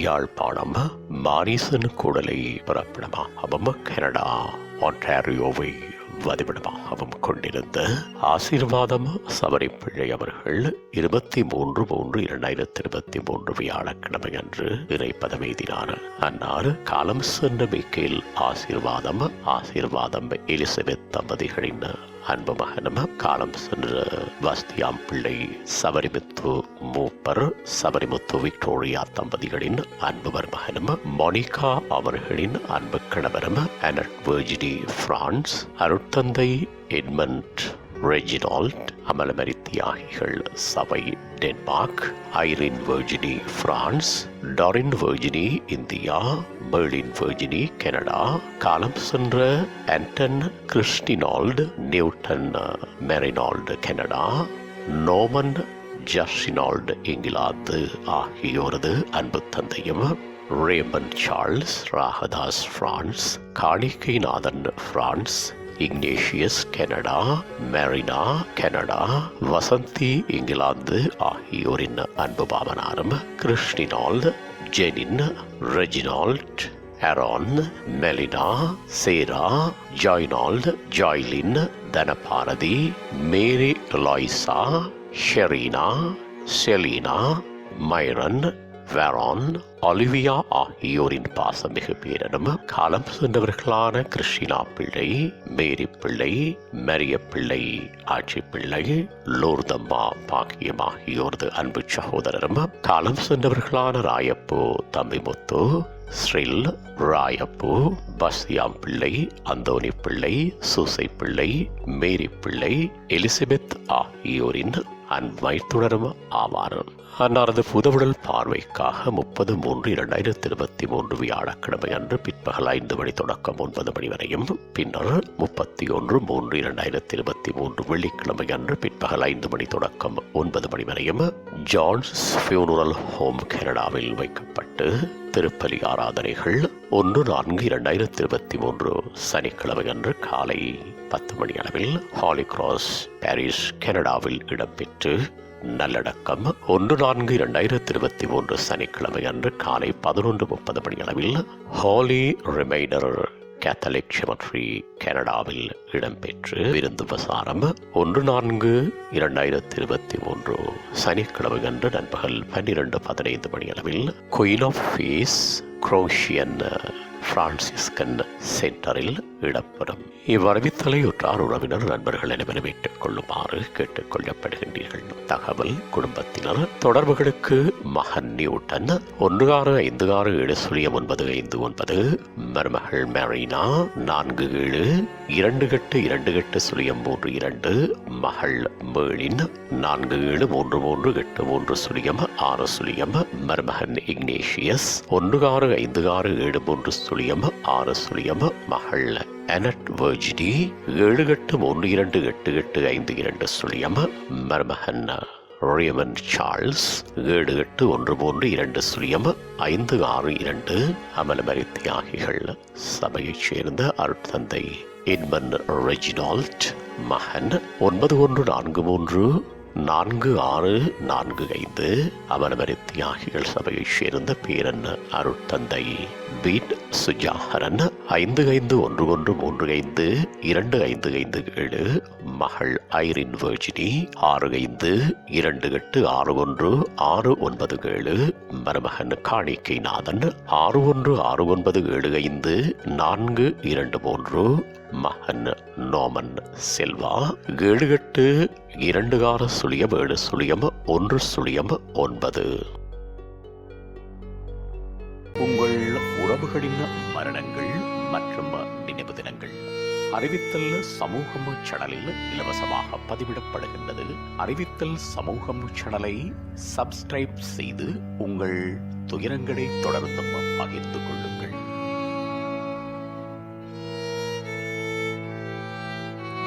Yazhpanam Morrison கூடலை பிறப்பிடமாகவும் Canada ஆன்டாரியோவை வதிவிடமாகவும் கொண்டிருந்த ஆசீர்வாதம் சபரிப்பிள்ளை அவர்கள் 23/3/2023 வியாழக்கிழமை அன்று இறை பதவியேற்றார். அன்னார் காலம் சென்ற மிக்கேல் ஆசீர்வாதம் எலிசபெத் தம்பதிகளின் அன்பு மகனும் காலம் சென்ற வஸ்தியாம் பிள்ளை சபரிமுத்து மூப்பர் சபரிமுத்து விக்டோரியா தம்பதிகளின் அன்பு மருமகனும் மோனிகா அவர்களின் அன்பு கணவரும் அனட் வெர்ஜினி பிரான்ஸ் அருட்தந்தை எட்மண்ட் ரெஜினால்ட் அமலமரி தியாகிகள் சபை Denmark Irene Virginie France Darin Virginie India Berlin Virginie Canada காலம் சென்ற Anton Christinald Newton Merinald Canada நோமன் ஜஸ்டினால்டு இங்கிலாந்து ஆகியோரது அன்பு தந்தையும் Raymond Charles Ragadas France Kanikkainathan France Ignatius Canada Marina Canada Vasanthi England ஆகியோரின் அன்பு பாவனாரும் Christinald Jenin Reginald Aaron Melina Sera Joynald Joylin Dhanabharathi Mary Loisa Sherina Selina Myron Veron Olivia ஆகியோரின் பாசமிகு பேரனும் காலம் சென்றவர்களான கிறிஸ்டினா பிள்ளை மேரி பிள்ளை மரிய பிள்ளை ஆட்சி பிள்ளை லோர்தம்மா பாக்கியம் ஆகியோரது அன்பு சகோதரரும் காலம் சென்றவர்களான ராயப்பு தம்பிமுத்து ஸ்ரில் ராயப்பு பஸ்தியாம் பிள்ளை அந்தோனி பிள்ளை சூசை பிள்ளை மேரி பிள்ளை எலிசபெத் ஆகியோரின் அன்பை தொடரும் ஆவார். அன்னாரது புதவுடல் பார்வைக்காக 30/3/2023 வியாழக்கிழமை அன்று பிற்பகல் 5 மணி தொடக்கம் 9 மணி வரையும் பின்னர் 31/3/2023 வெள்ளிக்கிழமை அன்று பிற்பகல் 5 மணி தொடக்கம் 9 மணி வரையும் ஜான்ஸ் ஃபியூனரல் ஹோம் கனடாவில் வைக்கப்பட்டு திருப்பலி ஆராதனைகள் 1/4/2023 சனிக்கிழமை அன்று காலை 10 மணி அளவில் ஹாலி கிராஸ் பாரிஸ் கனடாவில் இடம்பெற்று நல்லடக்கம் 1/4/2023 சனிக்கிழமை அன்று காலை 11:30 மணி அளவில் ஹாலி ரிமைடர் கேத்தலிக் செமெட்ரி கனடாவில் இடம்பெற்று விருந்து பிரசாரம் 1/4/2023 சனிக்கிழமை அன்று நண்பகல் 12:15 மணி அளவில் Queen of Peace Croatian Franciscan சென்டரில் இடம்பெறும். இவ்வறிவித்தலை உற்றார் உறவினர் நண்பர்கள் அனைவரும் ஏற்றுக் கொள்ளுமாறு கேட்டுக் கொள்ளப்படுகின்றீர்கள். தகவல் குடும்பத்தினர் தொடர்புகளுக்கு மகன் நியூட்டன் 1656709559 மருமகள் மெரினா 47282832 மகள் மேலின் 47338386 மருமகன் இக்னேஷியஸ் 165673 மகள் அனட் வெர்ஜினி 78328852 மருமகன் ரேமன் சார்ல்ஸ் 78132562 அமலமரி தியாகிகள் சபையைச் சேர்ந்த அருட்தந்தை எட்மண்ட் ரெஜினால்ட் மகன் 91434645 அமலமரி தியாகிகள் சபையைச் சேர்ந்த பேரன் அருட்தந்தை பீட் சுஜாகரன் 5511352557 மகள் ஐரின் வெர்ஜினி 65286169 மருமகன் காணிக்கைநாதன் 616975 மகன் நோமன் செல்வா 7820700109. உங்கள் உறவுகளின் மரணங்கள் மற்றும் நினைவு தினங்கள் அறிவித்தல் சமூகம் சேனலில் இலவசமாக பதிவிடப்படுகின்றது. அறிவித்தல் சமூகம் சேனலை சப்ஸ்கிரைப் செய்து உங்கள் துயரங்களை தொடர்ந்தும் பகிர்ந்து கொள்ளுங்கள்.